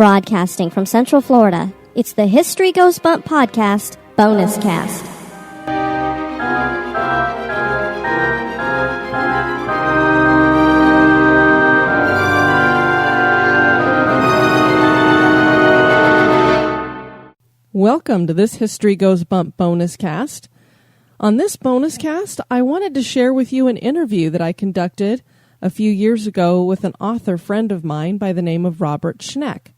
Broadcasting from Central Florida, it's the History Goes Bump podcast, BonusCast. Welcome to this History Goes Bump BonusCast. On this BonusCast, I wanted to share with you an interview that I conducted a few years ago with an author friend of mine by the name of Robert Schneck.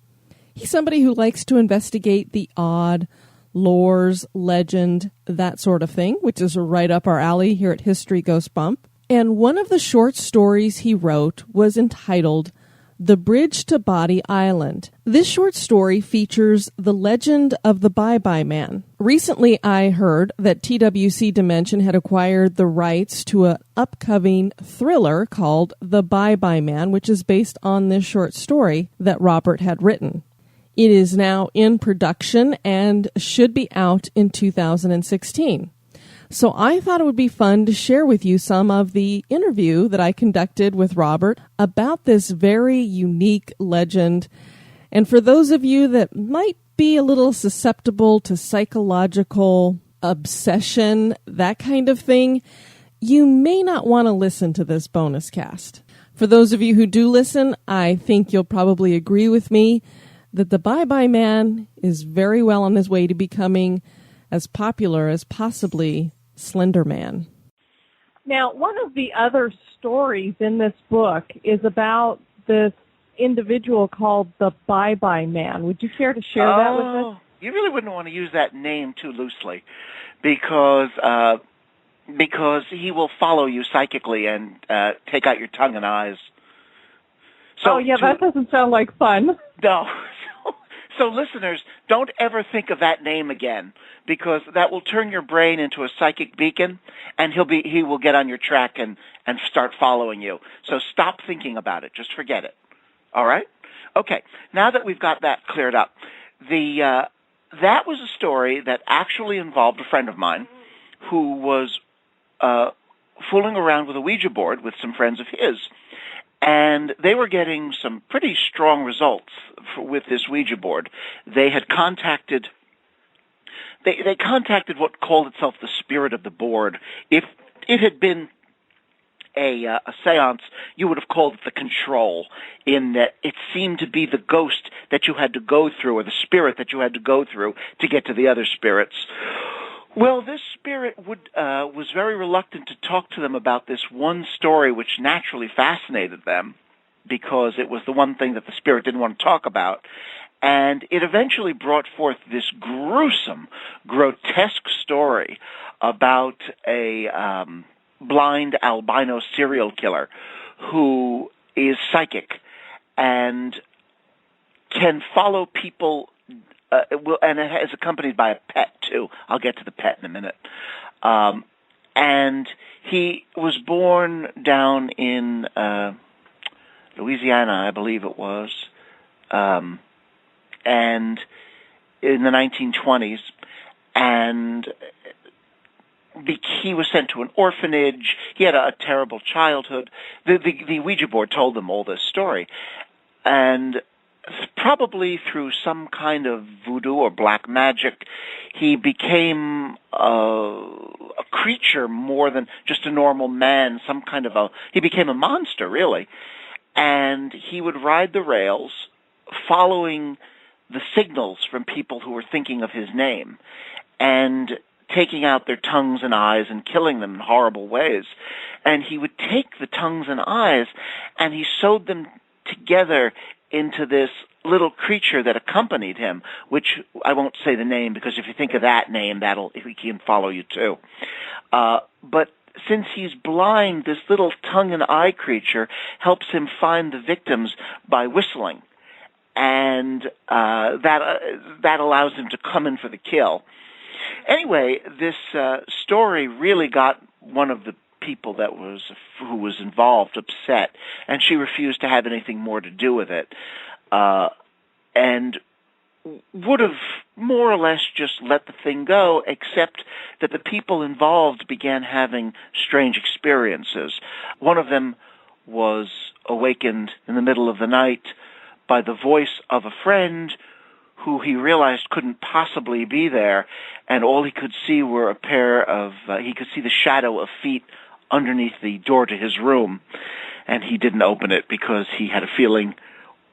He's somebody who likes to investigate the odd, lores, legend, that sort of thing, which is right up our alley here at History Goes Bump. And one of the short stories he wrote was entitled The Bridge to Body Island. This short story features the legend of the Bye-Bye Man. Recently, I heard that TWC Dimension had acquired the rights to an upcoming thriller called The Bye-Bye Man, which is based on this short story that Robert had written. It is now in production and should be out in 2016. So I thought it would be fun to share with you some of the interview that I conducted with Robert about this very unique legend. And for those of you that might be a little susceptible to psychological obsession, that kind of thing, you may not want to listen to this bonus cast. For those of you who do listen, I think you'll probably agree with me that the Bye-Bye Man is very well on his way to becoming as popular as possibly Slender Man. Now, one of the other stories in this book is about this individual called the Bye-Bye Man. Would you care to share that with us? You really wouldn't want to use that name too loosely because he will follow you psychically and take out your tongue and eyes. So that doesn't sound like fun. No. So listeners, don't ever think of that name again, because that will turn your brain into a psychic beacon, and he will get on your track and start following you. So stop thinking about it. Just forget it. All right? Okay. Now that we've got that cleared up, that was a story that actually involved a friend of mine who was fooling around with a Ouija board with some friends of his. And they were getting some pretty strong results with this Ouija board. They had contacted what called itself the spirit of the board. If it had been a seance, you would have called it the control, in that it seemed to be the ghost that you had to go through, or the spirit that you had to go through to get to the other spirits. Well, this spirit was very reluctant to talk to them about this one story, which naturally fascinated them, because it was the one thing that the spirit didn't want to talk about. And it eventually brought forth this gruesome, grotesque story about a blind albino serial killer who is psychic and can follow people. And it is accompanied by a pet, too. I'll get to the pet in a minute. And he was born down in Louisiana, I believe it was, and in the 1920s. And he was sent to an orphanage. He had a terrible childhood. The Ouija board told them all this story. And probably through some kind of voodoo or black magic, he became a creature more than just a normal man, he became a monster, really. And he would ride the rails following the signals from people who were thinking of his name and taking out their tongues and eyes and killing them in horrible ways. And he would take the tongues and eyes and he sewed them together into this little creature that accompanied him, which I won't say the name, because if you think of that name, he can follow you too. But since he's blind, this little tongue and eye creature helps him find the victims by whistling, and that allows him to come in for the kill. Anyway, this story really got one of the people who was involved upset, and she refused to have anything more to do with it, and would have more or less just let the thing go, except that the people involved began having strange experiences. One of them was awakened in the middle of the night by the voice of a friend who he realized couldn't possibly be there, and all he could see were he could see the shadow of feet underneath the door to his room, and he didn't open it because he had a feeling,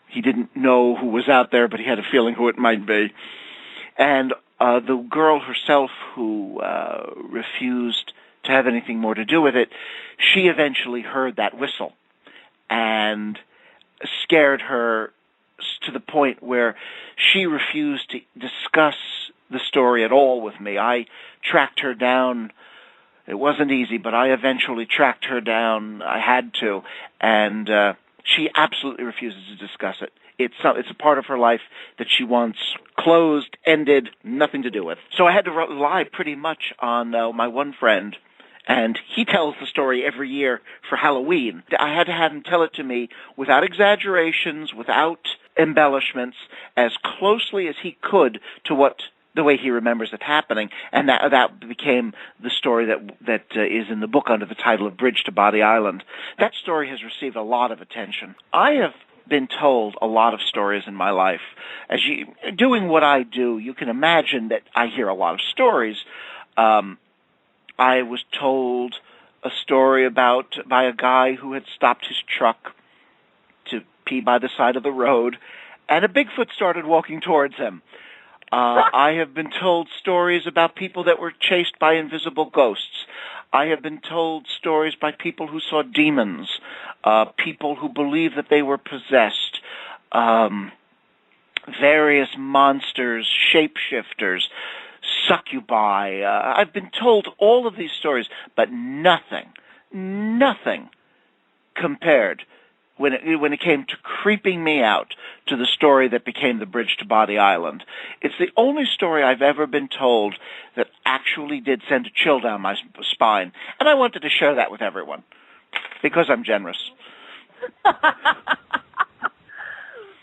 he didn't know who was out there, but he had a feeling who it might be. And the girl herself, who refused to have anything more to do with it, she eventually heard that whistle, and scared her to the point where she refused to discuss the story at all with me. I tracked her down. It wasn't easy, but I eventually tracked her down. I had to, and she absolutely refuses to discuss it. It's a part of her life that she wants closed, ended, nothing to do with. So I had to rely pretty much on my one friend, and he tells the story every year for Halloween. I had to have him tell it to me without exaggerations, without embellishments, as closely as he could to the way he remembers it happening, and that became the story that is in the book under the title of Bridge to Body Island. That story has received a lot of attention. I have been told a lot of stories in my life. Doing what I do, you can imagine that I hear a lot of stories. I was told a story by a guy who had stopped his truck to pee by the side of the road, and a Bigfoot started walking towards him. I have been told stories about people that were chased by invisible ghosts. I have been told stories by people who saw demons, people who believed that they were possessed, various monsters, shapeshifters, succubi. I've been told all of these stories, but nothing compared when it came to creeping me out to the story that became the Bridge to Body Island. It's the only story I've ever been told that actually did send a chill down my spine, and I wanted to share that with everyone because I'm generous.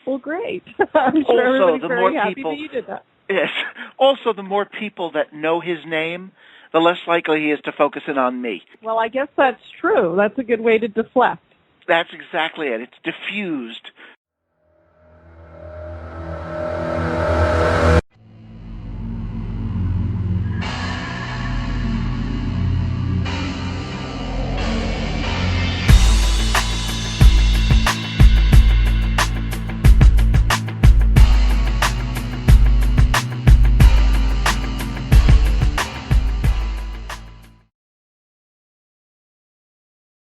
Well, great. I'm sure also, everybody's very happy that you did that. Yes. Also, the more people that know his name, the less likely he is to focus in on me. Well, I guess that's true. That's a good way to deflect. That's exactly it. It's diffused.